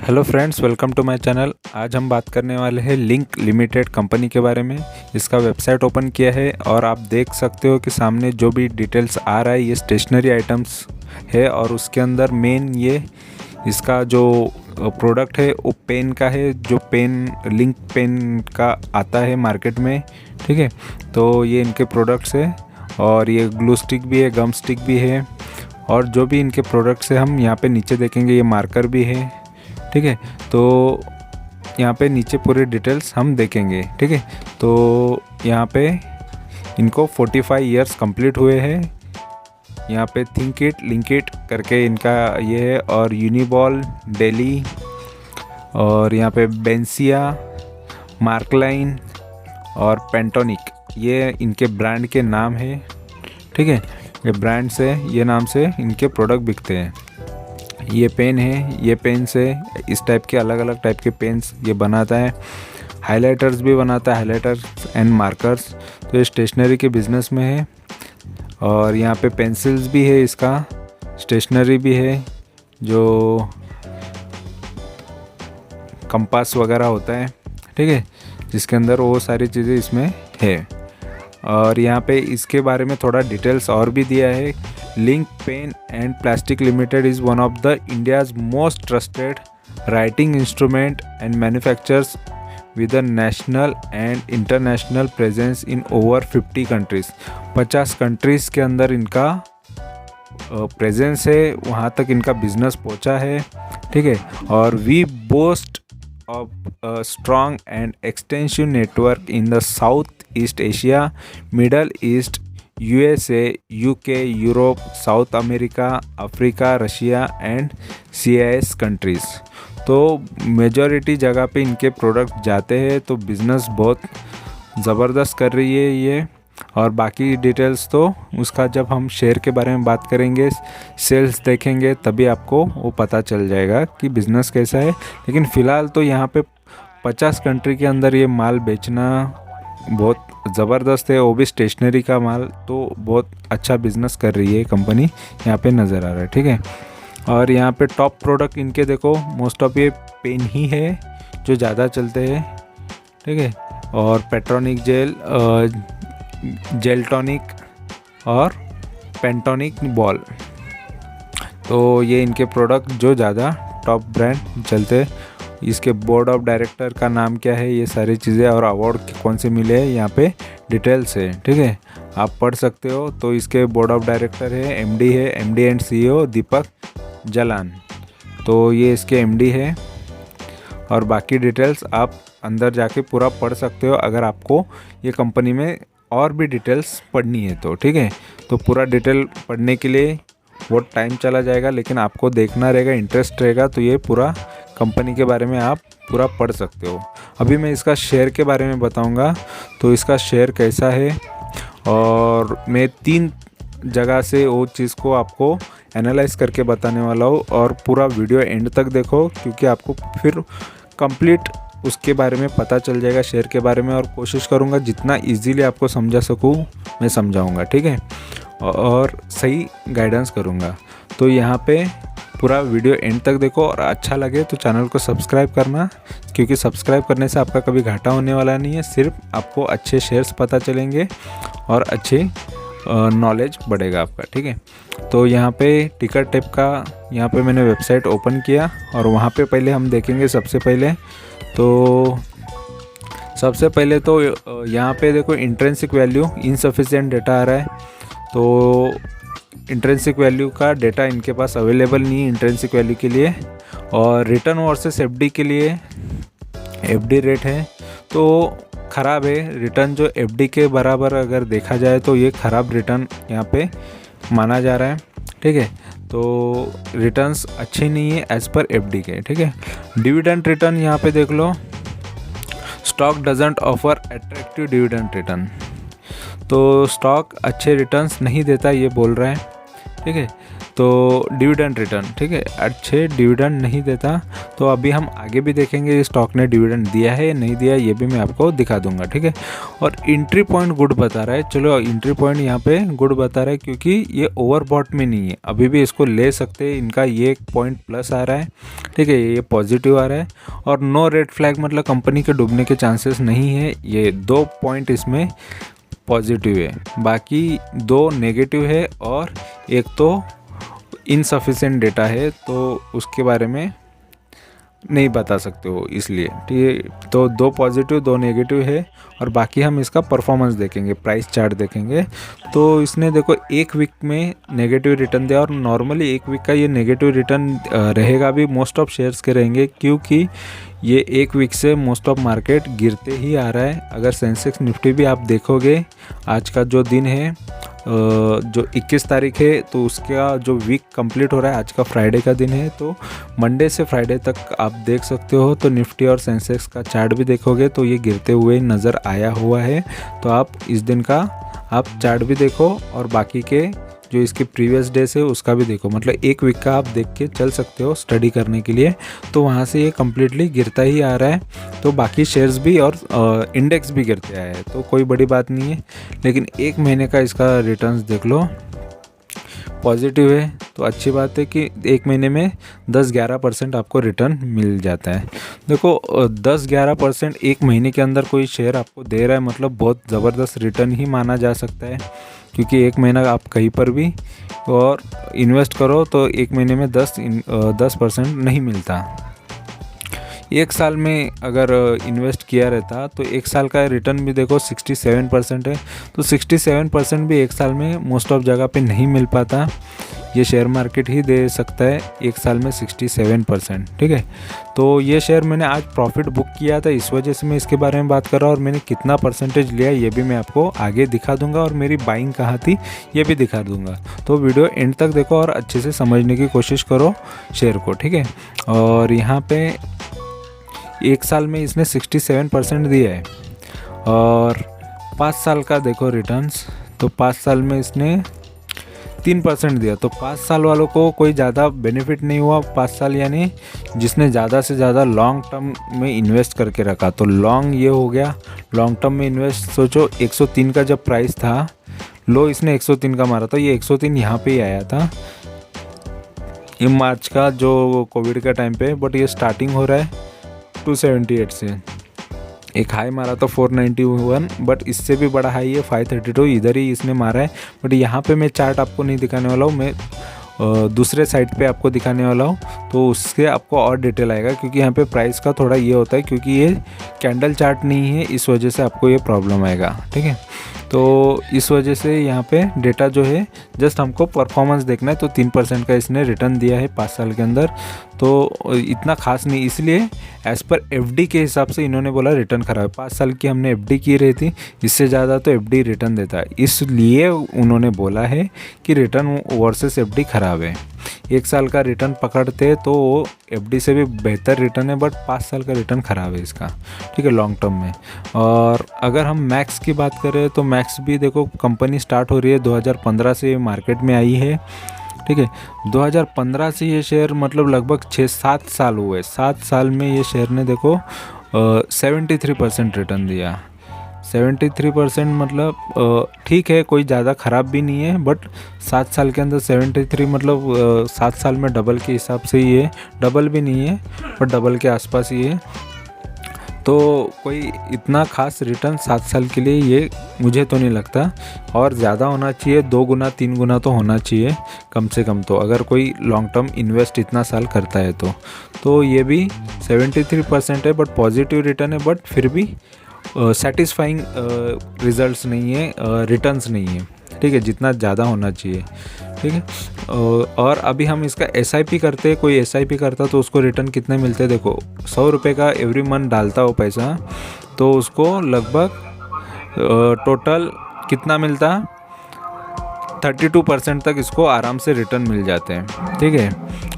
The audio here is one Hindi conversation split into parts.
Hello friends, welcome to my channel. आज हम बात करने वाले हैं लिंक लिमिटेड कंपनी के बारे में। इसका वेबसाइट ओपन किया है और आप देख सकते हो कि सामने जो भी डिटेल्स आ रहा है ये स्टेशनरी आइटम्स है और उसके अंदर मेन ये इसका जो प्रोडक्ट है वो पेन का है, जो पेन लिंक पेन का आता है मार्केट में। ठीक है, तो ये इनके प्रोडक्ट्स है और ये ग्लू स्टिक भी है, गम स्टिक भी है और जो भी इनके प्रोडक्ट्स है हम यहाँ पे नीचे देखेंगे। ये मार्कर भी है। ठीक है, तो यहाँ पे नीचे पूरे डिटेल्स हम देखेंगे। ठीक है, तो यहाँ पे इनको 45 इयर्स कंप्लीट हुए हैं। यहाँ पे थिंक इट लिंक इट करके इनका ये है और यूनिबॉल डेली और यहाँ पे बेंसिया, मार्कलाइन और पेंटोनिक, ये इनके ब्रांड के नाम है। ठीक है, ये ब्रांड से ये नाम से इनके प्रोडक्ट बिकते हैं। ये पेन है, ये पेन से इस टाइप के अलग अलग टाइप के पेन्स ये बनाता है। हाइलाइटर्स भी बनाता है, हाइलाइटर्स एंड मार्कर्स। तो ये स्टेशनरी के बिज़नेस में है और यहाँ पे पेंसिल्स भी है, इसका स्टेशनरी भी है, जो कंपास वगैरह होता है। ठीक है, जिसके अंदर वो सारी चीज़ें इसमें है। और यहाँ पे इसके बारे में थोड़ा डिटेल्स और भी दिया है। Link pen and plastic limited is one of the India's most trusted writing instrument and manufacturers with a national and international presence in over 50 countries. 50 countries के अंदर इनका प्रेजेंस है, वहाँ तक इनका बिजनेस पहुँचा है। ठीक है, और we boast of a strong and extensive network in the Southeast Asia, Middle East, USA, UK, Europe, South America, Africa, Russia and CIS countries। तो मेजॉरिटी जगह पे इनके प्रोडक्ट जाते हैं, तो बिज़नेस बहुत ज़बरदस्त कर रही है ये। और बाकी डिटेल्स तो उसका जब हम शेयर के बारे में बात करेंगे, सेल्स देखेंगे, तभी आपको वो पता चल जाएगा कि बिज़नेस कैसा है। लेकिन फ़िलहाल तो यहाँ पे 50 कंट्री के अंदर ये माल बेचना बहुत ज़बरदस्त है, वो भी स्टेशनरी का माल। तो बहुत अच्छा बिज़नेस कर रही है कंपनी, यहाँ पे नज़र आ रहा है। ठीक है, और यहाँ पे टॉप प्रोडक्ट इनके देखो, मोस्ट ऑफ ये पेन ही है जो ज़्यादा चलते हैं। ठीक है, और पेट्रोनिक जेल, जेलटॉनिक और पेंटोनिक बॉल, तो ये इनके प्रोडक्ट जो ज़्यादा टॉप ब्रांड चलते। इसके बोर्ड ऑफ डायरेक्टर का नाम क्या है, ये सारी चीज़ें और अवार्ड कौन से मिले हैं यहाँ पे डिटेल्स है। ठीक है, आप पढ़ सकते हो। तो इसके बोर्ड ऑफ डायरेक्टर है, एमडी है, एमडी एंड सीईओ दीपक जलान, तो ये इसके एमडी है। और बाकी डिटेल्स आप अंदर जाके पूरा पढ़ सकते हो अगर आपको ये कंपनी में और भी डिटेल्स पढ़नी है तो। ठीक है, तो पूरा डिटेल पढ़ने के लिए बहुत टाइम चला जाएगा, लेकिन आपको देखना रहेगा, इंटरेस्ट रहेगा, तो ये पूरा कंपनी के बारे में आप पूरा पढ़ सकते हो। अभी मैं इसका शेयर के बारे में बताऊंगा, तो इसका शेयर कैसा है और मैं 3 जगह से वो चीज़ को आपको एनालाइज करके बताने वाला हूँ। और पूरा वीडियो एंड तक देखो, क्योंकि आपको फिर कंप्लीट उसके बारे में पता चल जाएगा, शेयर के बारे में। और कोशिश करूँगा जितना इजीली आपको समझा सकूँ मैं समझाऊँगा। ठीक है, और सही गाइडेंस करूँगा। तो यहाँ पे पूरा वीडियो एंड तक देखो और अच्छा लगे तो चैनल को सब्सक्राइब करना, क्योंकि सब्सक्राइब करने से आपका कभी घाटा होने वाला नहीं है। सिर्फ आपको अच्छे शेयर्स पता चलेंगे और अच्छे नॉलेज बढ़ेगा आपका। ठीक है, तो यहाँ पे टिकट टेप का यहाँ पे मैंने वेबसाइट ओपन किया और वहाँ पे पहले हम देखेंगे। सबसे पहले तो यहाँ पे देखो इंट्रिंसिक वैल्यू इनसफिशिएंट डेटा आ रहा है। तो इंट्रिंसिक वैल्यू का डेटा इनके पास अवेलेबल नहीं है इंट्रिंसिक वैल्यू के लिए। और रिटर्न वर्सेस एफडी के लिए एफडी रेट है तो ख़राब है। रिटर्न जो एफडी के बराबर अगर देखा जाए तो ये ख़राब रिटर्न यहाँ पे माना जा रहा है। ठीक है, तो रिटर्न्स अच्छे नहीं है एज़ पर एफडी के। ठीक है, डिविडेंड रिटर्न यहाँ पे देख लो, stock doesn't offer attractive dividend return, तो स्टॉक अच्छे रिटर्न्स नहीं देता ये बोल रहा है। ठीक है, तो डिविडेंड रिटर्न, ठीक है, अच्छे डिविडेंड नहीं देता। तो अभी हम आगे भी देखेंगे इस स्टॉक ने डिविडेंड दिया है या नहीं दिया, ये भी मैं आपको दिखा दूंगा, ठीक है। और एंट्री पॉइंट गुड बता रहा है, चलो एंट्री पॉइंट यहाँ पे गुड बता रहा है क्योंकि ये ओवरबॉट में नहीं है, अभी भी इसको ले सकते हैं। इनका ये पॉइंट प्लस आ रहा है, ठीक है, ये पॉजिटिव आ रहा है। और नो रेड फ्लैग मतलब कंपनी के डूबने के चांसेस नहीं है। ये 2 पॉइंट इसमें पॉजिटिव है, बाकी 2 नेगेटिव है और एक तो इनसफिशिएंट डेटा है, तो उसके बारे में नहीं बता सकते हो इसलिए, ठीक है। तो 2 पॉजिटिव 2 नेगेटिव है। और बाकी हम इसका परफॉर्मेंस देखेंगे, प्राइस चार्ट देखेंगे। तो इसने देखो 1 वीक में नेगेटिव रिटर्न दिया, और नॉर्मली 1 वीक का ये नेगेटिव रिटर्न रहेगा भी, मोस्ट ऑफ शेयर्स के रहेंगे, क्योंकि ये 1 वीक से मोस्ट ऑफ मार्केट गिरते ही आ रहा है। अगर सेंसेक्स निफ्टी भी आप देखोगे, आज का जो दिन है जो 21 तारीख है, तो उसका जो वीक कंप्लीट हो रहा है, आज का फ्राइडे का दिन है, तो मंडे से फ्राइडे तक आप देख सकते हो। तो निफ्टी और सेंसेक्स का चार्ट भी देखोगे तो ये गिरते हुए नज़र आया हुआ है। तो आप इस दिन का आप चार्ट भी देखो और बाकी के जो इसके प्रीवियस डे से उसका भी देखो, मतलब 1 वीक का आप देख के चल सकते हो स्टडी करने के लिए। तो वहाँ से ये कम्प्लीटली गिरता ही आ रहा है, तो बाकी शेयर्स भी और इंडेक्स भी गिरते आए हैं, तो कोई बड़ी बात नहीं है। लेकिन 1 महीने का इसका रिटर्न्स देख लो, पॉजिटिव है, तो अच्छी बात है कि 1 महीने में 10-11% आपको रिटर्न मिल जाता है। देखो 10-11% 1 महीने के अंदर कोई शेयर आपको दे रहा है, मतलब बहुत ज़बरदस्त रिटर्न ही माना जा सकता है, क्योंकि 1 महीना आप कहीं पर भी और इन्वेस्ट करो तो 1 महीने में 10% नहीं मिलता। 1 साल में अगर इन्वेस्ट किया रहता तो 1 साल का रिटर्न भी देखो 67% है, तो 67% भी 1 साल में मोस्ट ऑफ जगह पे नहीं मिल पाता। ये शेयर मार्केट ही दे सकता है 1 साल में 67%, ठीक है। तो ये शेयर मैंने आज प्रॉफिट बुक किया था, इस वजह से मैं इसके बारे में बात कर रहा हूँ। और मैंने कितना परसेंटेज लिया ये भी मैं आपको आगे दिखा दूंगा, और मेरी बाइंग कहाँ थी ये भी दिखा दूंगा। तो वीडियो एंड तक देखो और अच्छे से समझने की कोशिश करो शेयर को, ठीक है। और यहाँ पे 1 साल में इसने 67% दिया है, और 5 साल का देखो रिटर्न्स, तो 5 साल में इसने 3% दिया। तो 5 साल वालों को कोई ज़्यादा बेनिफिट नहीं हुआ। 5 साल यानी जिसने ज़्यादा से ज़्यादा लॉन्ग टर्म में इन्वेस्ट करके रखा, तो लॉन्ग ये हो गया। लॉन्ग टर्म में इन्वेस्ट सोचो, 103 का जब प्राइस था, लो इसने 103 का मारा था, ये 103 यहाँ पे ही आया था, ये मार्च का जो कोविड का टाइम पे। बट ये स्टार्टिंग हो रहा है 278 से, एक हाई मारा था 491, बट इससे भी बड़ा हाई है 532, इधर ही इसने मारा है। बट यहाँ पे मैं चार्ट आपको नहीं दिखाने वाला हूँ, मैं दूसरे साइड पे आपको दिखाने वाला हूँ, तो उससे आपको और डिटेल आएगा, क्योंकि यहाँ पे प्राइस का थोड़ा ये होता है, क्योंकि ये कैंडल चार्ट नहीं है, इस वजह से आपको ये प्रॉब्लम आएगा, ठीक है। तो इस वजह से यहाँ पे डेटा जो है जस्ट हमको परफॉर्मेंस देखना है। तो 3% का इसने रिटर्न दिया है 5 साल के अंदर, तो इतना खास नहीं, इसलिए एज़ पर एफडी के हिसाब से इन्होंने बोला रिटर्न खराब है। 5 साल की हमने एफडी की रही थी, इससे ज़्यादा तो एफडी रिटर्न देता है, इसलिए उन्होंने बोला है कि रिटर्न वर्सेस एफडी खराब है। 1 साल का रिटर्न पकड़ते तो वो एफडी से भी बेहतर रिटर्न है, बट 5 साल का रिटर्न ख़राब है इसका, ठीक है, लॉन्ग टर्म में। और अगर हम मैक्स की बात करें तो मैक्स भी देखो कंपनी स्टार्ट हो रही है 2015 से मार्केट में आई है, ठीक है। 2015 से ये शेयर मतलब लगभग 6-7 साल हुए, 7 साल में ये शेयर ने देखो 73% रिटर्न दिया। 73% मतलब ठीक है, कोई ज़्यादा ख़राब भी नहीं है, बट 7 साल के अंदर 73 मतलब 7 साल में डबल के हिसाब से ही है, डबल भी नहीं है बट डबल के आसपास ही है। तो कोई इतना खास रिटर्न 7 साल के लिए ये मुझे तो नहीं लगता, और ज़्यादा होना चाहिए, 2 गुना 3 गुना तो होना चाहिए कम से कम, तो अगर कोई लॉन्ग टर्म इन्वेस्ट इतना साल करता है तो ये भी 73% है, बट पॉजिटिव रिटर्न है, बट फिर भी सेटिस्फाइंग रिजल्ट्स नहीं है, रिटर्न्स नहीं है, ठीक है, जितना ज़्यादा होना चाहिए, ठीक है। और अभी हम इसका SIP करते हैं, कोई SIP करता तो उसको रिटर्न कितने मिलते हैं, देखो 100 रुपये का एवरी मंथ डालता हो पैसा, तो उसको लगभग टोटल कितना मिलता, 32% तक इसको आराम से रिटर्न मिल जाते हैं, ठीक है।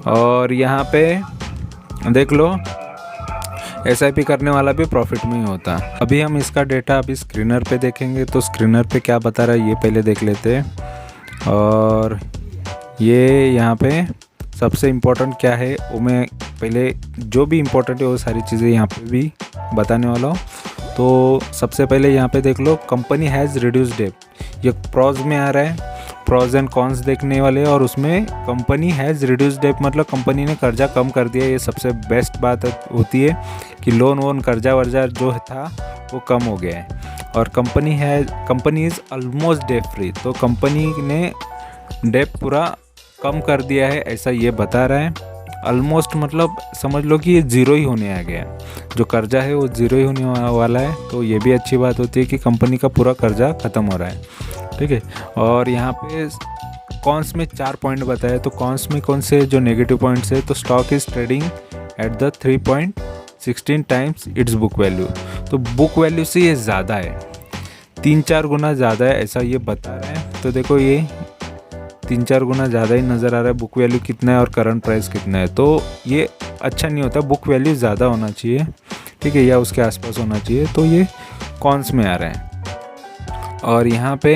और यहाँ पे देख लो SIP करने वाला भी प्रॉफिट में ही होता। अभी हम इसका डेटा अभी स्क्रीनर पे देखेंगे, तो स्क्रीनर पे क्या बता रहा है ये पहले देख लेते हैं। और ये यहाँ पे सबसे इम्पोर्टेंट क्या है वो मैं पहले जो भी इम्पोर्टेंट है वो सारी चीज़ें यहाँ पे भी बताने वाला हूँ। तो सबसे पहले यहाँ पे देख लो, कंपनी हैज़ रिड्यूस डेट, ये प्रॉज में आ रहा है, प्रॉज एंड कॉन्स देखने वाले, और उसमें कंपनी हैज़ रिड्यूस डेट मतलब कंपनी ने कर्जा कम कर दिया। ये सबसे बेस्ट बात होती है कि लोन वोन कर्जा वर्जा जो था वो कम हो गया है। और company is almost debt free, तो कंपनी ने डेट पूरा कम कर दिया है ऐसा ये बता रहा है। ऑलमोस्ट मतलब समझ लो कि ये ज़ीरो ही होने आ गया, जो कर्जा है वो ज़ीरो ही होने वाला है। तो ये भी अच्छी बात होती है कि कंपनी का पूरा कर्जा ख़त्म हो रहा है, ठीक है। और यहाँ पे कॉन्स में 4 पॉइंट बताए, तो कॉन्स में कौन से जो नेगेटिव पॉइंट्स है, तो stock is trading at the 3.16 times it's book value, तो बुक वैल्यू से ये ज़्यादा है, 3-4 गुना ज़्यादा है ऐसा ये बता रहे हैं। तो देखो ये 3-4 गुना ज़्यादा ही नज़र आ रहा है, बुक वैल्यू कितना है और करंट प्राइस कितना है, तो ये अच्छा नहीं होता, बुक वैल्यू ज़्यादा होना चाहिए, ठीक है, या उसके आसपास होना चाहिए। तो ये कॉन्स में आ रहा है। और यहाँ पे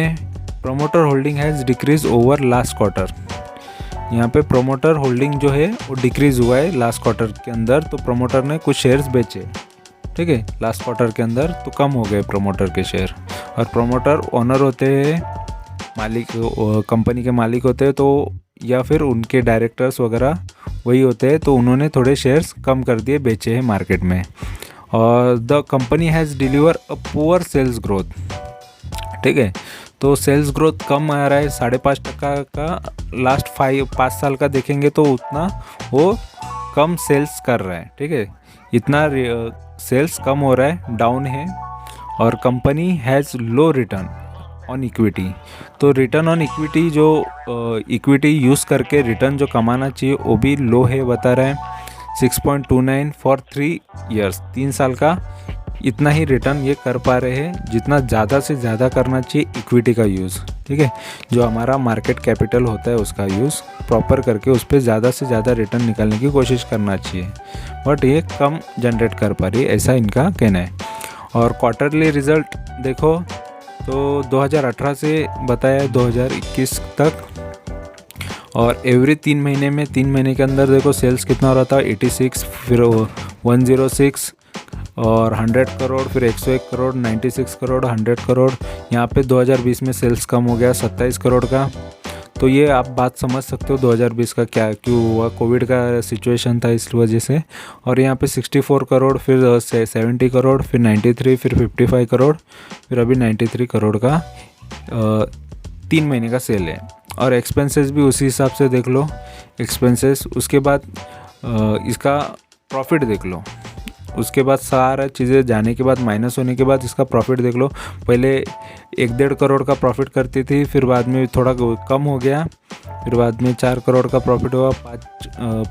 promoter holding has decrease over last quarter, यहाँ पे प्रोमोटर होल्डिंग जो है वो डिक्रीज़ हुआ है लास्ट क्वार्टर के अंदर, तो प्रोमोटर ने कुछ शेयर्स बेचे, ठीक है, लास्ट क्वार्टर के अंदर, तो कम हो गए प्रोमोटर के शेयर। और प्रोमोटर ओनर होते हैं, मालिक, कंपनी के मालिक होते हैं, तो या फिर उनके डायरेक्टर्स वगैरह वही होते हैं, तो उन्होंने थोड़े शेयर्स कम कर दिए, बेचे हैं मार्केट में। और the company has deliver a poor sales growth, ठीक है, तो सेल्स ग्रोथ कम आ रहा है, 5.5% का लास्ट 5 साल का देखेंगे तो उतना वो कम सेल्स कर रहा है, ठीक है, इतना सेल्स कम हो रहा है, डाउन है। और company has low return on equity, तो रिटर्न ऑन इक्विटी जो इक्विटी यूज़ करके रिटर्न जो कमाना चाहिए वो भी लो है बता रहा है, 6.29 फॉर 3 ईयर्स, 3 साल का इतना ही रिटर्न ये कर पा रहे हैं, जितना ज़्यादा से ज़्यादा करना चाहिए इक्विटी का यूज़, ठीक है, जो हमारा मार्केट कैपिटल होता है उसका यूज़ प्रॉपर करके उस पर ज़्यादा से ज़्यादा रिटर्न निकालने की कोशिश करना चाहिए, बट ये कम जनरेट कर पा रही है ऐसा इनका कहना है। और क्वार्टरली रिज़ल्ट देखो तो 2018 से बताया 2021 तक, और एवरी 3 महीने में 3 महीने के अंदर देखो सेल्स कितना हो रहा था, 86, फिर 106 और 100 करोड़, फिर 101 करोड़, 96 करोड़, 100 करोड़। यहाँ पे 2020 में सेल्स कम हो गया 27 करोड़ का। तो ये आप बात समझ सकते हो 2020 का क्या क्यों हुआ, कोविड का सिचुएशन था इस वजह से। और यहाँ पे 64 करोड़, फिर 70 करोड़, फिर 93, फिर 55 करोड़, फिर अभी 93 करोड़ का 3 महीने का सेल है। और एक्सपेंसेस भी उसी हिसाब से देख लो एक्सपेंसेस। उसके बाद इसका प्रॉफिट देख लो, उसके बाद सारा चीज़ें जाने के बाद माइनस होने के बाद इसका प्रॉफिट देख लो। पहले 1-1.5 करोड़ का प्रॉफिट करती थी, फिर बाद में थोड़ा कम हो गया, फिर बाद में 4 करोड़ का प्रॉफिट हुआ,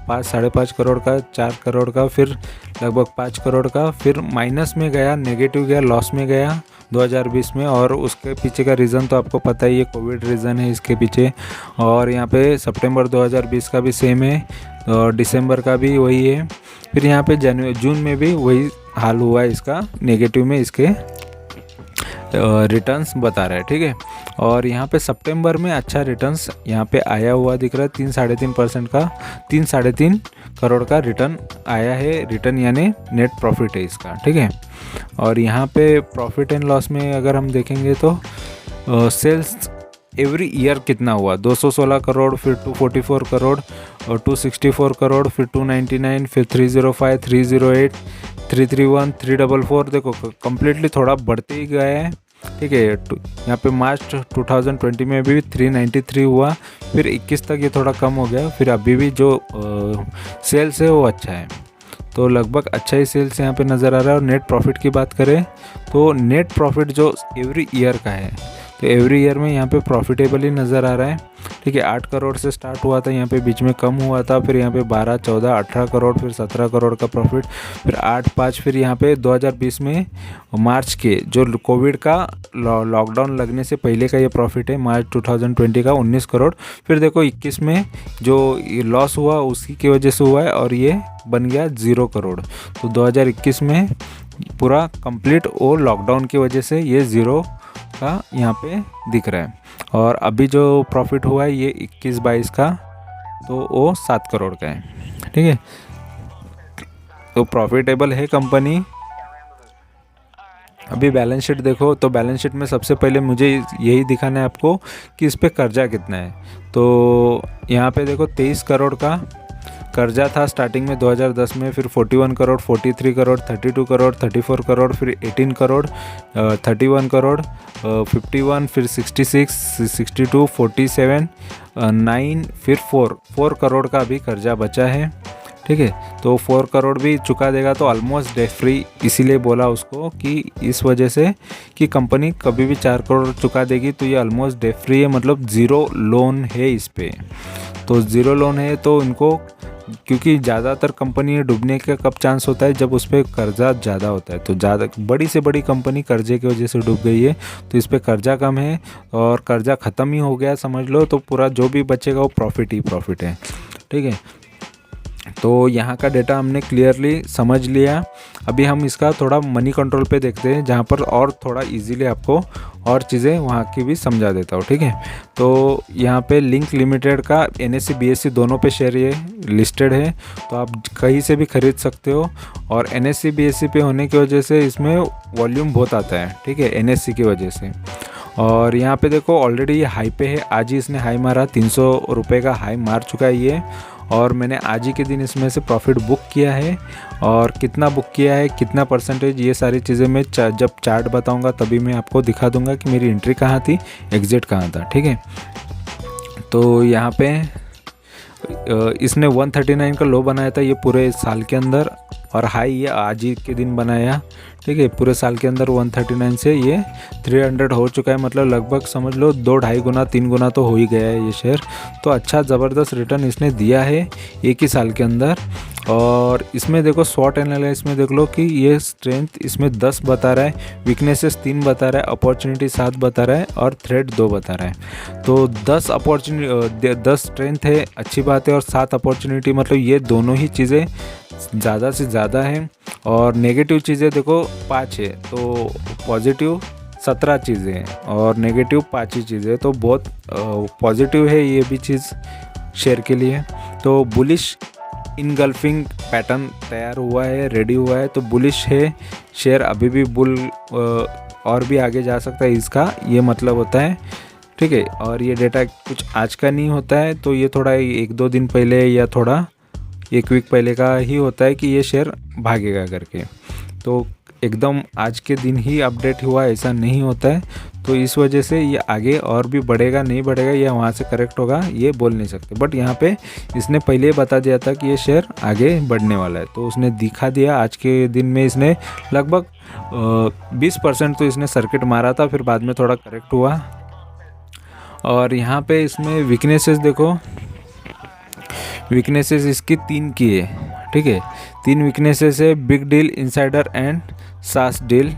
5-5.5 करोड़ का, 4 करोड़ का, फिर लगभग 5 करोड़ का, फिर माइनस में गया, नेगेटिव गया, लॉस में गया 2020 में। और उसके पीछे का रीज़न तो आपको पता ही है, कोविड रीज़न है इसके पीछे। और यहाँ पे सितंबर 2020 का भी सेम है, और दिसंबर का भी वही है, फिर यहाँ पे जून में भी वही हाल हुआ है इसका, नेगेटिव में इसके रिटर्न्स बता रहा है, ठीक है। और यहाँ पे सितंबर में अच्छा रिटर्न्स यहाँ पे आया हुआ दिख रहा है, 3-3.5% का, 3-3.5 करोड़ का रिटर्न आया है, रिटर्न यानी नेट प्रॉफिट है इसका, ठीक है। और यहाँ पे प्रॉफिट एंड लॉस में अगर हम देखेंगे तो सेल्स एवरी ईयर कितना हुआ, 216 करोड़, फिर 244 करोड़, और 264 करोड़, फिर 299, फिर 305, 308, 331, 344। देखो कम्प्लीटली थोड़ा बढ़ते ही गया है, ठीक है। यहाँ पे मार्च 2020 में भी 393 हुआ, फिर 21 तक ये थोड़ा कम हो गया, फिर अभी भी जो सेल्स है वो अच्छा है, तो लगभग अच्छा ही सेल्स यहाँ पे नज़र आ रहा है। और नेट प्रॉफिट की बात करें तो नेट प्रॉफिट जो एवरी ईयर का है, तो एवरी ईयर में यहाँ पे प्रॉफिटेबल ही नज़र आ रहा है, ठीक है। 8 करोड़ से स्टार्ट हुआ था, यहाँ पे बीच में कम हुआ था, फिर यहाँ पे 12, 14, 18 करोड़, फिर 17 करोड़ का प्रॉफिट, फिर 8, 5, फिर यहाँ पे 2020 में मार्च के जो कोविड का लॉकडाउन लगने से पहले का ये प्रॉफिट है, मार्च 2020 का 19 करोड़। फिर देखो 21 में जो लॉस हुआ उसी की वजह से हुआ है, और ये बन गया 0 करोड़। तो 2021 में पूरा कंप्लीट वो लॉकडाउन की वजह से ये 0 का यहाँ पे दिख रहा है। और अभी जो प्रॉफिट हुआ है ये 21-22 का, तो वो 7 करोड़ का है, ठीक है। तो प्रॉफिटेबल है कंपनी। अभी बैलेंस शीट देखो, तो बैलेंस शीट में सबसे पहले मुझे यही दिखाना है आपको कि इस पे कर्जा कितना है। तो यहाँ पे देखो 23 करोड़ का कर्जा था स्टार्टिंग में 2010 में, फिर 41 करोड़, 43 करोड़, 32 करोड़, 34 करोड़, फिर 18 करोड़, 31 करोड़, 51, फिर 66, 62, 47, 9, फिर 4 करोड़ का अभी कर्जा बचा है, ठीक है। तो 4 करोड़ भी चुका देगा तो ऑलमोस्ट डेट फ्री। इसीलिए बोला उसको कि इस वजह से कि कंपनी कभी भी 4 करोड़ चुका देगी तो ये ऑलमोस्ट डेट फ्री है, मतलब ज़ीरो लोन है इस पे। तो ज़ीरो लोन है तो इनको, क्योंकि ज़्यादातर कंपनी डूबने का कब चांस होता है, जब उस पर कर्जा ज़्यादा होता है। तो ज़्यादा बड़ी से बड़ी कंपनी कर्जे की वजह से डूब गई है, तो इस पर कर्जा कम है और कर्जा ख़त्म ही हो गया समझ लो, तो पूरा जो भी बचेगा वो प्रॉफिट ही प्रॉफिट है, ठीक है। तो यहाँ का डेटा हमने क्लियरली समझ लिया। अभी हम इसका थोड़ा मनी कंट्रोल पे देखते हैं, जहाँ पर और थोड़ा इजीली आपको और चीज़ें वहाँ की भी समझा देता हूँ, ठीक है। तो यहाँ पे लिंक लिमिटेड का NSE BSE दोनों पे शेयर ये लिस्टेड है, तो आप कहीं से भी खरीद सकते हो। और NSE BSE पे होने की वजह से इसमें वॉल्यूम बहुत आता है, ठीक है, NSE की वजह से। और यहाँ पे देखो ऑलरेडी ये हाई पे है, आज ही इसने हाई मारा, 300 रुपये का हाई मार चुका है ये। और मैंने आज ही के दिन इसमें से प्रॉफिट बुक किया है, और कितना बुक किया है, कितना परसेंटेज, ये सारी चीज़ें मैं जब चार्ट बताऊंगा तभी मैं आपको दिखा दूंगा कि मेरी एंट्री कहाँ थी, एग्जिट कहाँ था, ठीक है। तो यहाँ पे इसने 139 का लो बनाया था ये पूरे साल के अंदर, और हाई ये आज ही के दिन बनाया, ठीक है। पूरे साल के अंदर 139 से ये 300 हो चुका है, मतलब लगभग समझ लो 2-2.5 गुना 3 गुना तो हो ही गया है ये शेयर। तो अच्छा ज़बरदस्त रिटर्न इसने दिया है एक ही साल के अंदर। और इसमें देखो स्वॉट एनालिसिस में देख लो कि ये स्ट्रेंथ इसमें 10 बता रहा है, वीकनेसेस 3 बता रहा है, अपॉर्चुनिटी 7 बता रहा है, और थ्रेट 2 बता रहा है। तो 10 स्ट्रेंथ है, अच्छी बात है, और 7 अपॉर्चुनिटी, मतलब ये दोनों ही चीज़ें ज़्यादा से ज़्यादा है। और नेगेटिव चीज़ें देखो 5 है, तो पॉजिटिव 17 चीज़ें हैं और नेगेटिव 5 ही चीज़ें, तो बहुत पॉजिटिव है ये भी चीज़ शेयर के लिए। तो बुलिश इनगल्फिंग पैटर्न तैयार हुआ है, रेडी हुआ है, तो बुलिश है शेयर, अभी भी बुल और भी आगे जा सकता है, इसका ये मतलब होता है, ठीक है। और ये डेटा कुछ आज का नहीं होता है, तो ये थोड़ा 1-2 दिन पहले या थोड़ा 1 वीक पहले का ही होता है कि ये शेयर भागेगा करके। तो एकदम आज के दिन ही अपडेट हुआ ऐसा नहीं होता है, तो इस वजह से ये आगे और भी बढ़ेगा नहीं बढ़ेगा या वहाँ से करेक्ट होगा ये बोल नहीं सकते। बट यहाँ पे इसने पहले ही बता दिया था कि ये शेयर आगे बढ़ने वाला है, तो उसने दिखा दिया। आज के दिन में इसने लगभग 20% तो इसने सर्किट मारा था, फिर बाद में थोड़ा करेक्ट हुआ। और यहाँ पे इसमें वीकनेसेस देखो, वीकनेसेस इसकी 3 की है, ठीक है। 3 वीकनेसेस है, big deal, insider and SAST deal.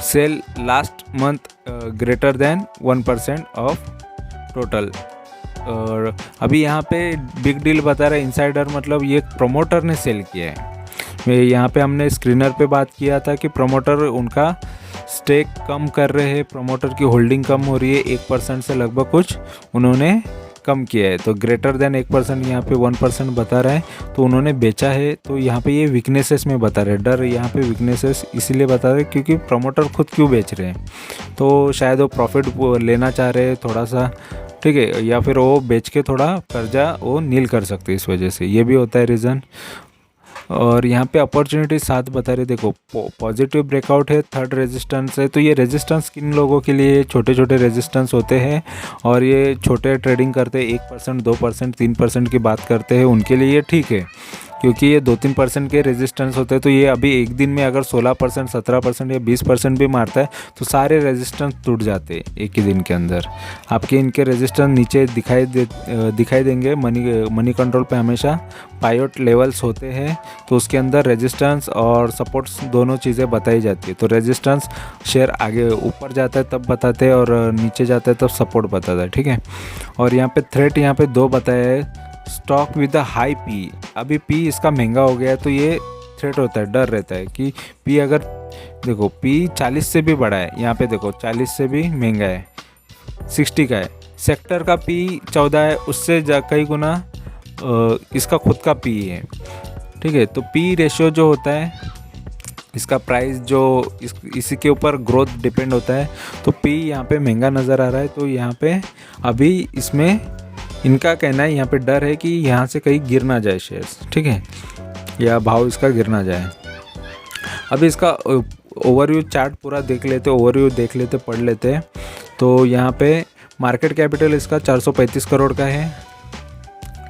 Sale last month greater than 1% of total. और अभी यहाँ पे बिग डील बता रहा है, इनसाइडर मतलब ये प्रमोटर ने सेल किया है। यहाँ पे हमने स्क्रीनर पे बात किया था कि प्रमोटर उनका स्टेक कम कर रहे हैं, प्रमोटर की होल्डिंग कम हो रही है, 1% से लगभग कुछ उन्होंने कम किया है। तो ग्रेटर देन 1%, यहाँ पे 1% बता रहा है, तो उन्होंने बेचा है। तो यहाँ पे ये वीकनेसेस में बता रहे हैं, डर यहाँ पे वीकनेसेस इसीलिए बता रहे हैं क्योंकि प्रमोटर खुद क्यों बेच रहे हैं, तो शायद वो प्रॉफिट लेना चाह रहे हैं थोड़ा सा, ठीक है, या फिर वो बेच के थोड़ा कर्जा वो नील कर सकते हैं, इस वजह से ये भी होता है रीज़न। और यहाँ पे अपॉर्चुनिटी 7 बता रहे, देखो पॉजिटिव ब्रेकआउट है, 3rd रेजिस्टेंस है। तो ये रेजिस्टेंस किन लोगों के लिए, छोटे छोटे रेजिस्टेंस होते हैं और ये छोटे ट्रेडिंग करते हैं, 1%, 2%, 3% की बात करते हैं, उनके लिए ये ठीक है, क्योंकि ये 2-3% के रेजिस्टेंस होते हैं। तो ये अभी एक दिन में अगर 16%, 17% या 20% भी मारता है तो सारे रेजिस्टेंस टूट जाते हैं एक ही दिन के अंदर। आपके इनके रेजिस्टेंस नीचे दिखाई देंगे। मनी कंट्रोल पे हमेशा पायोट लेवल्स होते हैं, तो उसके अंदर रेजिस्टेंस और सपोर्ट्स दोनों चीज़ें बताई जाती है। तो रेजिस्टेंस शेयर आगे ऊपर जाता है तब बताते हैं, और नीचे जाता है तब सपोर्ट बताता है, ठीक है। और यहाँ पे थ्रेट यहाँ पे 2 बताया है, stock with a high P. अभी पी इसका महंगा हो गया है, तो ये थ्रेट होता है, डर रहता है कि पी अगर देखो P 40 से भी बड़ा है, यहाँ पे देखो 40 से भी महंगा है, 60 का है। सेक्टर का P 14 है, उससे कई गुना इसका खुद का P है, ठीक है। तो P रेशियो जो होता है, इसका प्राइस जो इसी के ऊपर ग्रोथ डिपेंड होता है। तो P यहाँ पे महंगा नज़र आ रहा है, तो यहाँ पे अभी इसमें इनका कहना है, यहाँ पे डर है कि यहाँ से कहीं गिर ना जाए शेयर्स, ठीक है, या भाव इसका गिर ना जाए। अभी इसका ओवरव्यू चार्ट पूरा देख लेते, पढ़ लेते। तो यहाँ पे मार्केट कैपिटल इसका 435 करोड़ का है।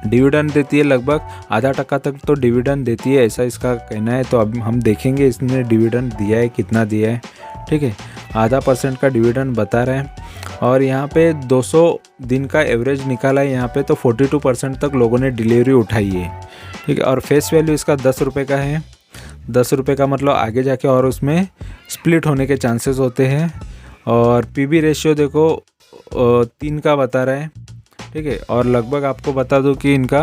डिविडेंड देती है लगभग ½ तक तो डिविडेंड देती है, ऐसा इसका कहना है। तो अब हम देखेंगे इसने डिविडेंड दिया है, कितना दिया है, ठीक है। 0.5% का डिविडेंड बता रहे हैं। और यहाँ पे 200 दिन का एवरेज निकाला है यहाँ पे, तो 42% तक लोगों ने डिलीवरी उठाई है, ठीक है। और फेस वैल्यू इसका 10 रुपये का है। 10 रुपये का मतलब आगे जाके और उसमें स्प्लिट होने के चांसेस होते हैं। और पीबी रेशियो देखो 3 का बता रहा है, ठीक है। और लगभग आपको बता दूं कि इनका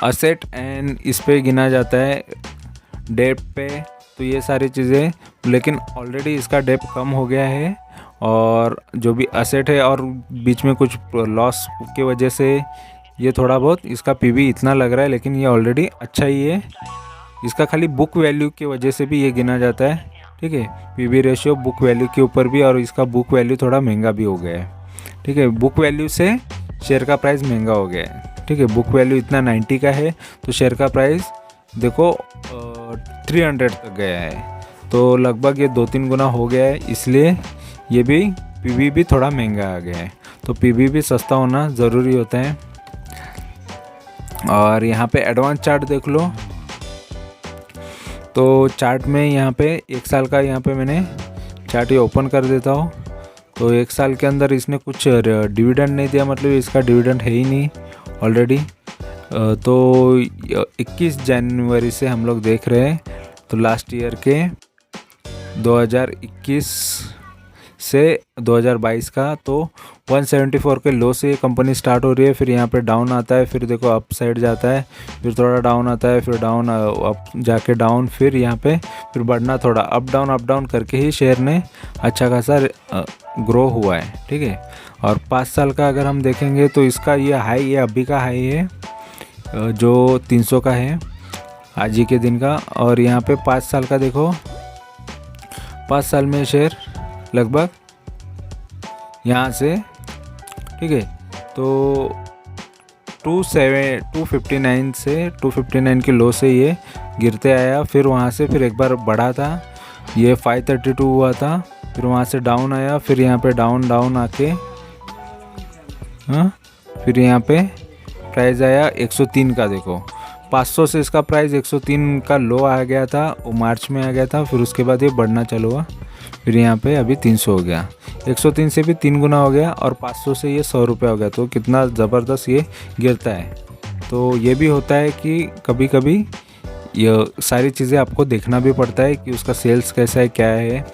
असेट एंड इस पे गिना जाता है डेट पे, तो ये सारी चीज़ें, लेकिन ऑलरेडी इसका डेट कम हो गया है। और जो भी असेट है और बीच में कुछ लॉस की वजह से ये थोड़ा बहुत इसका पीबी इतना लग रहा है, लेकिन ये ऑलरेडी अच्छा ही है। इसका खाली बुक वैल्यू की वजह से भी ये गिना जाता है, ठीक है। पीबी रेशियो बुक वैल्यू के ऊपर भी, और इसका बुक वैल्यू थोड़ा महंगा भी हो गया है, ठीक है। बुक वैल्यू से शेयर का प्राइस महंगा हो गया है, ठीक है। बुक वैल्यू इतना 90 का है, तो शेयर का प्राइस देखो 300 तक गया है, तो लगभग ये 2-3 गुना हो गया है। इसलिए ये भी पीबी भी थोड़ा महंगा आ गया है। तो पीबी भी सस्ता होना ज़रूरी होता है। और यहाँ पे एडवांस चार्ट देख लो। तो चार्ट में यहाँ पे 1 साल का, यहाँ पे मैंने चार्ट ये ओपन कर देता हूँ। तो 1 साल के अंदर इसने कुछ डिविडेंड नहीं दिया, मतलब इसका डिविडेंड है ही नहीं ऑलरेडी। तो 21 जनवरी से हम लोग देख रहे हैं, तो लास्ट ईयर के 2021 से 2022 का, तो 174 के लो से ये कंपनी स्टार्ट हो रही है। फिर यहाँ पे डाउन आता है, फिर देखो अप साइड जाता है, फिर थोड़ा डाउन आता है, फिर डाउन अप जाके डाउन, फिर यहाँ पे फिर बढ़ना, थोड़ा अप डाउन करके ही शेयर ने अच्छा खासा ग्रो हुआ है, ठीक है। और 5 साल का अगर हम देखेंगे तो इसका ये हाई है, अभी का हाई है जो 300 का है आज ही के दिन का। और यहाँ पे 5 साल का देखो, 5 साल में शेयर लगभग यहाँ से, ठीक है, तो 259 से 259 के लो से ये गिरते आया। फिर वहाँ से फिर एक बार बढ़ा था, ये 532 हुआ था, फिर वहाँ से डाउन आया, फिर यहाँ पे डाउन आके फिर यहाँ पे प्राइस आया 103 का। देखो 500 से इसका प्राइस 103 का लो आ गया था, वो मार्च में आ गया था। फिर उसके बाद ये बढ़ना चालू हुआ, फिर यहाँ पे अभी 300 हो गया, 103 से भी 3 गुना हो गया, और 500 से ये 100 रुपये हो गया। तो कितना ज़बरदस्त ये गिरता है। तो ये भी होता है कि कभी कभी ये सारी चीज़ें आपको देखना भी पड़ता है कि उसका सेल्स कैसा है, क्या है,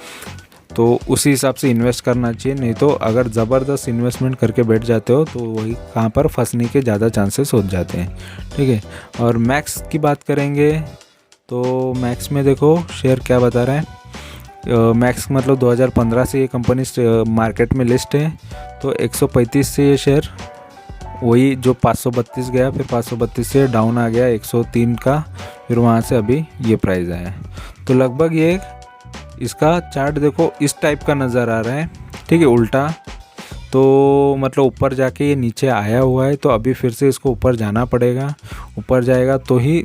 तो उसी हिसाब से इन्वेस्ट करना चाहिए। नहीं तो अगर ज़बरदस्त इन्वेस्टमेंट करके बैठ जाते हो तो वही कहाँ पर फंसने के ज़्यादा चांसेस हो जाते हैं, ठीक है। और मैक्स की बात करेंगे तो मैक्स में देखो शेयर क्या बता रहा है। मैक्स मतलब 2015 से ये कंपनी मार्केट में लिस्ट है। तो 135 से ये शेयर वही जो 532 गया, फिर 532 से डाउन आ गया 103 का, फिर वहाँ से अभी ये प्राइस आया। तो लगभग ये इसका चार्ट देखो इस टाइप का नज़र आ रहा है, ठीक है, उल्टा। तो मतलब ऊपर जाके ये नीचे आया हुआ है, तो अभी फिर से इसको ऊपर जाना पड़ेगा। ऊपर जाएगा तो ही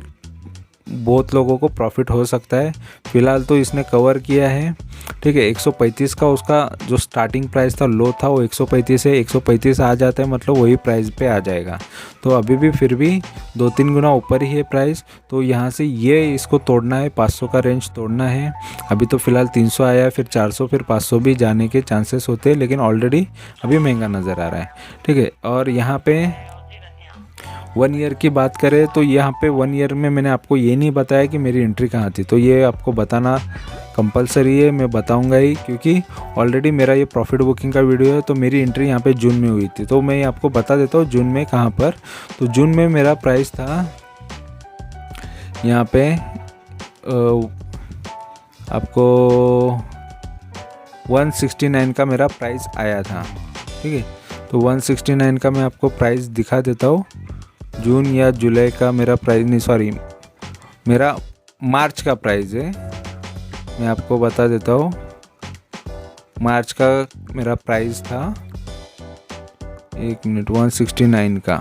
बहुत लोगों को प्रॉफिट हो सकता है। फ़िलहाल तो इसने कवर किया है, ठीक है। 135 का उसका जो स्टार्टिंग प्राइस था, लो था, वो 135 है। 135 आ जाता है मतलब वही प्राइस पे आ जाएगा। तो अभी भी फिर भी 2-3 गुना ऊपर ही है प्राइस। तो यहाँ से ये इसको तोड़ना है, 500 का रेंज तोड़ना है। अभी तो फ़िलहाल 300 आया है, फिर 400, फिर 500 भी जाने के चांसेस होते हैं, लेकिन ऑलरेडी अभी महंगा नज़र आ रहा है, ठीक है। और यहाँ पे 1 ईयर की बात करें तो यहाँ पे 1 ईयर में मैंने आपको ये नहीं बताया कि मेरी एंट्री कहाँ थी, तो ये आपको बताना कंपलसरी है, मैं बताऊंगा ही, क्योंकि ऑलरेडी मेरा ये प्रॉफिट बुकिंग का वीडियो है। तो मेरी एंट्री यहाँ पे जून में हुई थी, तो मैं आपको बता देता हूँ जून में कहाँ पर। तो जून में मेरा प्राइस था यहाँ पे आपको 169 का मेरा प्राइस आया था। ठीक है, तो 169 का मैं आपको प्राइस दिखा देता हूँ। जून या जुलाई का मेरा प्राइस नहीं, सॉरी, मेरा मार्च का प्राइस है, मैं आपको बता देता हूँ। मार्च का मेरा प्राइस था, 1 मिनट, 169 का।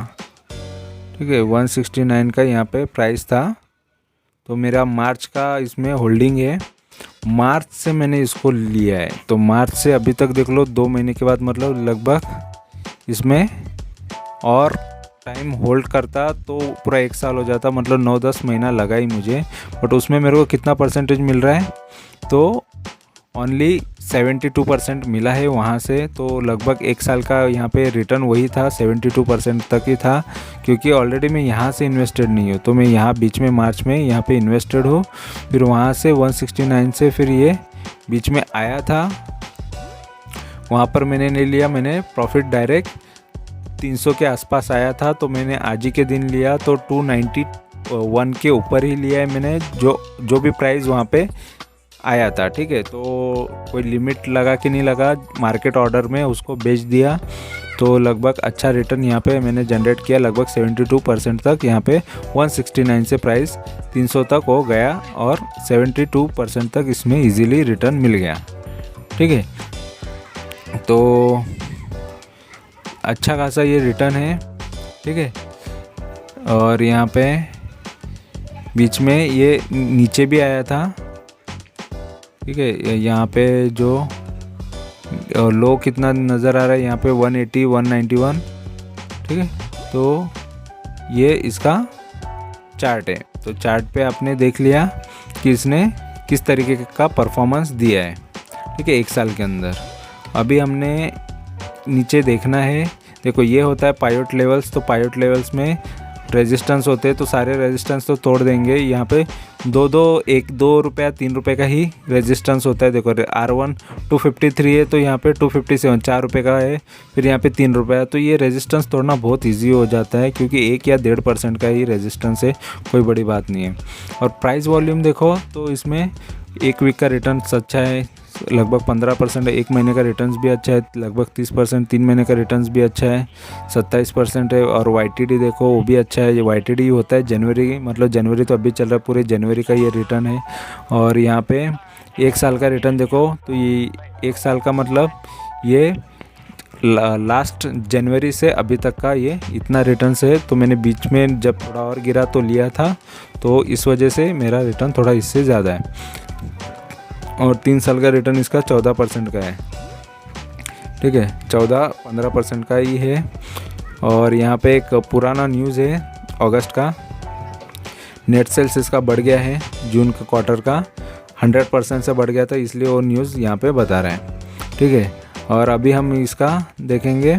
ठीक है, 169 का यहाँ पे प्राइस था। तो मेरा मार्च का इसमें होल्डिंग है, मार्च से मैंने इसको लिया है। तो मार्च से अभी तक देख लो, 2 महीने के बाद मतलब लगभग इसमें और टाइम होल्ड करता तो पूरा 1 साल हो जाता, मतलब 9-10 महीना लगा ही मुझे। बट उसमें मेरे को कितना परसेंटेज मिल रहा है, तो ओनली 72% मिला है वहाँ से। तो लगभग 1 साल का यहाँ पे रिटर्न वही था, 72% तक ही था, क्योंकि ऑलरेडी मैं यहाँ से इन्वेस्टेड नहीं हूँ। तो मैं यहाँ बीच में मार्च में यहाँ पे इन्वेस्टेड हूँ, फिर वहाँ से 169 से फिर ये बीच में आया था, वहाँ पर मैंने नहीं लिया। मैंने प्रॉफिट डायरेक्ट 300 के आसपास आया था, तो मैंने आज ही के दिन लिया, तो 291 के ऊपर ही लिया है मैंने, जो भी प्राइस वहाँ पे आया था। ठीक है, तो कोई लिमिट लगा कि नहीं लगा, मार्केट ऑर्डर में उसको बेच दिया। तो लगभग अच्छा रिटर्न यहाँ पे मैंने जनरेट किया, लगभग 72% तक। यहाँ पे 169 से प्राइस 300 तक हो गया और 72% तक इसमें इजीली रिटर्न मिल गया। ठीक है, तो अच्छा खासा ये रिटर्न है। ठीक है, और यहाँ पे बीच में ये नीचे भी आया था। ठीक है, यहाँ पे जो लो कितना नज़र आ रहा है, यहाँ पे 180, 191। ठीक है, तो ये इसका चार्ट है। तो चार्ट पे आपने देख लिया कि इसने किस तरीके का परफॉर्मेंस दिया है। ठीक है, 1 साल के अंदर। अभी हमने नीचे देखना है, देखो ये होता है पायोट लेवल्स। तो पायोट लेवल्स में रेजिस्टेंस होते हैं, तो सारे रेजिस्टेंस तो तोड़ देंगे। यहाँ पे 2 रुपया 3 रुपये का ही रेजिस्टेंस होता है। देखो R1 253 है, तो यहाँ पे 257 4 रुपये का है, फिर यहाँ पे 3 रुपया। तो ये रेजिस्टेंस तोड़ना बहुत इजी हो जाता है, क्योंकि 1 या 1.5% का ही रेजिस्टेंस है, कोई बड़ी बात नहीं है। और प्राइस वॉल्यूम देखो तो इसमें 1 वीक का रिटर्न अच्छा है, लगभग 15% है। 1 महीने का रिटर्न्स भी अच्छा है, लगभग 30%। 3 महीने का रिटर्न्स भी अच्छा है, 27% है। और YTD देखो वो भी अच्छा है। ये YTD होता है जनवरी, मतलब जनवरी तो अभी चल रहा है, पूरे जनवरी का ये रिटर्न है। और यहाँ पे 1 साल का रिटर्न देखो, तो ये 1 साल का मतलब ये लास्ट जनवरी से अभी तक का ये इतना रिटर्न्स है। तो मैंने बीच में जब थोड़ा और गिरा तो लिया था, तो इस वजह से मेरा रिटर्न थोड़ा इससे ज़्यादा है। और 3 साल का रिटर्न इसका 14% का है। ठीक है, 14-15% का ही है। और यहाँ पे एक पुराना न्यूज़ है अगस्त का, नेट सेल्स इसका बढ़ गया है जून का क्वार्टर का, 100% से बढ़ गया था, इसलिए वो न्यूज़ यहाँ पे बता रहे हैं। ठीक है, और अभी हम इसका देखेंगे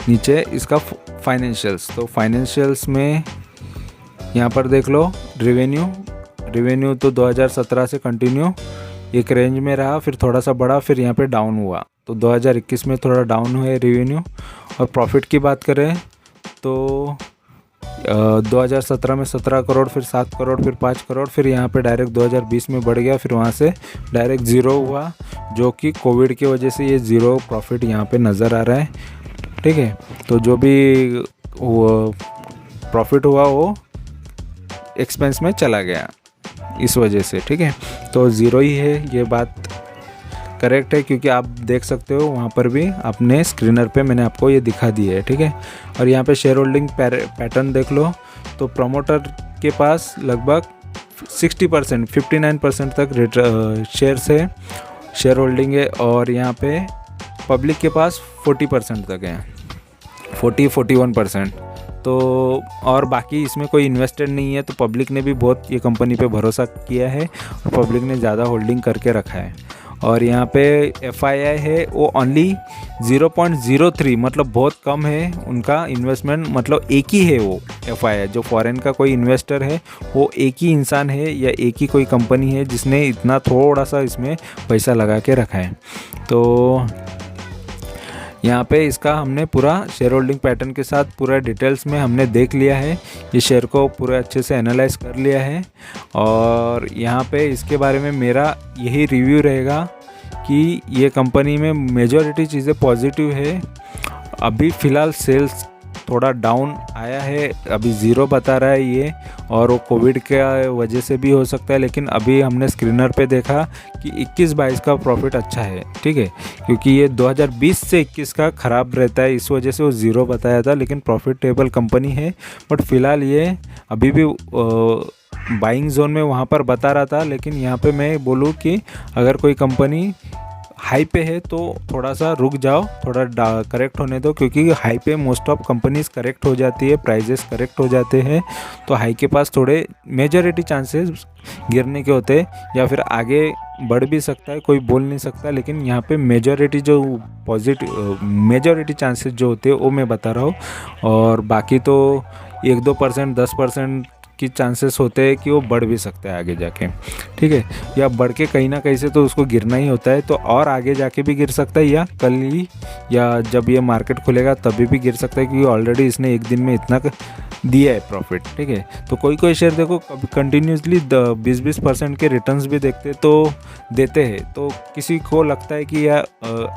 नीचे इसका फाइनेंशियल्स। तो फाइनेंशियल्स में यहाँ पर देख लो, रेवेन्यू तो 2017 से कंटिन्यू एक रेंज में रहा, फिर थोड़ा सा बढ़ा, फिर यहाँ पे डाउन हुआ। तो 2021 में थोड़ा डाउन हुआ है रेवेन्यू। और प्रॉफिट की बात करें तो 2017 में 17 करोड़, फिर 7 करोड़, फिर 5 करोड़, फिर यहाँ पे डायरेक्ट 2020 में बढ़ गया, फिर वहाँ से डायरेक्ट ज़ीरो हुआ, जो कि कोविड की वजह से ये ज़ीरो प्रॉफिट यहाँ पे नज़र आ रहा है। ठीक है, तो जो भी प्रॉफिट हुआ वो एक्सपेंस में चला गया इस वजह से। ठीक है, तो ज़ीरो ही है, ये बात करेक्ट है, क्योंकि आप देख सकते हो वहाँ पर भी अपने स्क्रीनर पे मैंने आपको ये दिखा दी है। ठीक है, और यहाँ पे शेयर होल्डिंग पैटर्न देख लो, तो प्रमोटर के पास लगभग 60%, 59% तक शेयर्स है, शेयर होल्डिंग है। और यहाँ पे पब्लिक के पास 40% तक है, 40-41%। तो और बाकी इसमें कोई इन्वेस्टेड नहीं है, तो पब्लिक ने भी बहुत ये कंपनी पे भरोसा किया है और पब्लिक ने ज़्यादा होल्डिंग करके रखा है। और यहाँ पे FII है वो ओनली 0.03, मतलब बहुत कम है उनका इन्वेस्टमेंट, मतलब एक ही है वो FII। जो फॉरेन का कोई इन्वेस्टर है वो एक ही इंसान है या एक ही कोई कंपनी है जिसने इतना थोड़ा सा इसमें पैसा लगा के रखा है। तो यहाँ पे इसका हमने पूरा शेयर होल्डिंग पैटर्न के साथ पूरा डिटेल्स में हमने देख लिया है, ये शेयर को पूरे अच्छे से एनालाइज कर लिया है। और यहाँ पे इसके बारे में मेरा यही रिव्यू रहेगा कि ये कंपनी में मेजॉरिटी चीज़ें पॉजिटिव है। अभी फ़िलहाल सेल्स थोड़ा डाउन आया है, अभी 0 बता रहा है ये, और वो कोविड के वजह से भी हो सकता है, लेकिन अभी हमने स्क्रीनर पे देखा कि 21-22 का प्रॉफिट अच्छा है, ठीक है, क्योंकि ये 2020 से 21 का ख़राब रहता है, इस वजह से वो 0 बताया था, लेकिन प्रॉफिटेबल कंपनी है। बट फ़िलहाल ये अभी भी बाइंग जोन में वहाँ पर बता रहा था, लेकिन यहाँ पे मैं बोलूँ कि अगर कोई कंपनी हाई पे है तो थोड़ा सा रुक जाओ, थोड़ा करेक्ट होने दो, क्योंकि हाई पे मोस्ट ऑफ कंपनीज करेक्ट हो जाती है, प्राइजेस करेक्ट हो जाते हैं, तो हाई के पास थोड़े मेजॉरिटी चांसेस गिरने के होते हैं, या फिर आगे बढ़ भी सकता है, कोई बोल नहीं सकता। लेकिन यहाँ पे मेजॉरिटी जो मेजॉरिटी चांसेस जो होते हैं वो मैं बता रहा हूँ, और बाकी तो 1-2%, 10% की चांसेस होते हैं कि वो बढ़ भी सकता है आगे जाके, ठीक है, या बढ़ के कहीं ना कहीं से तो उसको गिरना ही होता है, तो और आगे जाके भी गिर सकता है, या कल ही या जब ये मार्केट खुलेगा तभी भी गिर सकता है, क्योंकि ऑलरेडी इसने एक दिन में इतना दिया है प्रॉफिट, ठीक है। तो कोई कोई शेयर देखो कंटिन्यूसली 20-20% के रिटर्न्स भी देते हैं, तो किसी को लगता है कि यार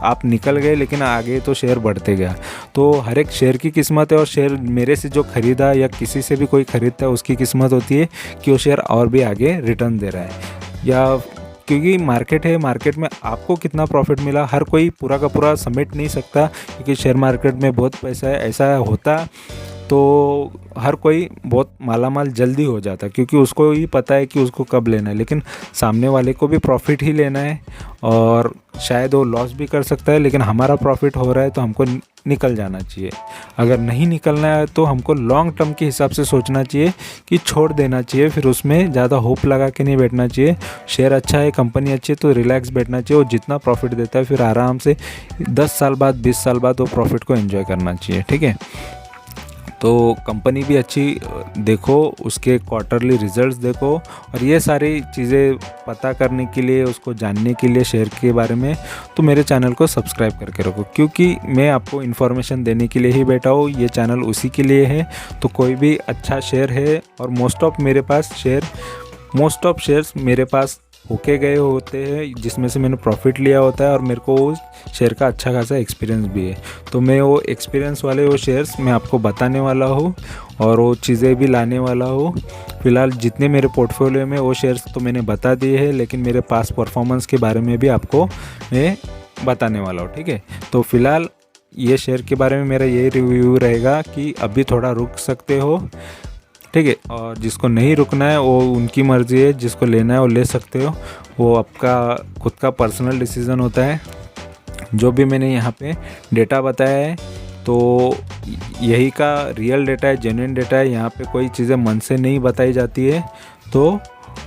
आप निकल गए, लेकिन आगे तो शेयर बढ़ते गया। तो हर एक शेयर की किस्मत है, और शेयर मेरे से जो ख़रीदा या किसी से भी कोई ख़रीदता है उसकी किस्मत होती है कि वो शेयर और भी आगे रिटर्न दे रहा है, या क्योंकि मार्केट है, मार्केट में आपको कितना प्रॉफिट मिला हर कोई पूरा का पूरा समेट नहीं सकता, क्योंकि शेयर मार्केट में बहुत पैसा है, ऐसा होता तो हर कोई बहुत मालामाल जल्दी हो जाता, क्योंकि उसको ही पता है कि उसको कब लेना है, लेकिन सामने वाले को भी प्रॉफिट ही लेना है, और शायद वो लॉस भी कर सकता है, लेकिन हमारा प्रॉफिट हो रहा है तो हमको निकल जाना चाहिए। अगर नहीं निकलना है तो हमको लॉन्ग टर्म के हिसाब से सोचना चाहिए कि छोड़ देना चाहिए, फिर उसमें ज़्यादा होप लगा के नहीं बैठना चाहिए। शेयर अच्छा है, कंपनी अच्छी है तो रिलैक्स बैठना चाहिए, और जितना प्रॉफिट देता है फिर आराम से 10 साल बाद 20 साल बाद वो प्रॉफिट को एंजॉय करना चाहिए, ठीक है। तो कंपनी भी अच्छी देखो, उसके क्वार्टरली रिजल्ट्स देखो, और ये सारी चीज़ें पता करने के लिए, उसको जानने के लिए शेयर के बारे में, तो मेरे चैनल को सब्सक्राइब करके रखो, क्योंकि मैं आपको इन्फॉर्मेशन देने के लिए ही बैठा हूँ, ये चैनल उसी के लिए है। तो कोई भी अच्छा शेयर है, और मोस्ट ऑफ शेयर्स मेरे पास होके गए होते हैं, जिसमें से मैंने प्रॉफिट लिया होता है, और मेरे को उस शेयर का अच्छा खासा एक्सपीरियंस भी है, तो मैं वो एक्सपीरियंस वाले वो शेयर्स मैं आपको बताने वाला हूँ, और वो चीज़ें भी लाने वाला हूँ। फ़िलहाल जितने मेरे पोर्टफोलियो में वो शेयर्स तो मैंने बता दिए हैं, लेकिन मेरे पास परफॉर्मेंस के बारे में भी आपको मैं बताने वाला हूँ, ठीक है। तो फ़िलहाल ये शेयर के बारे में मेरा ये रिव्यू रहेगा कि अभी थोड़ा रुक सकते हो, ठीक है, और जिसको नहीं रुकना है वो उनकी मर्ज़ी है, जिसको लेना है वो ले सकते हो, वो आपका खुद का पर्सनल डिसीज़न होता है। जो भी मैंने यहाँ पे डेटा बताया है तो यही का रियल डेटा है, जेन्युइन डेटा है, यहाँ पे कोई चीज़ें मन से नहीं बताई जाती है, तो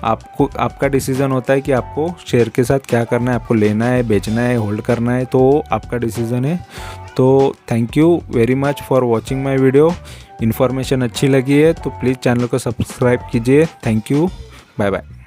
आपका डिसीज़न होता है कि आपको शेयर के साथ क्या करना है, आपको लेना है, बेचना है, होल्ड करना है, तो आपका डिसीज़न है। तो thank you very much for watching my video. Information अच्छी लगी है तो प्लीज़ चैनल को सब्सक्राइब कीजिए। Thank you, bye bye.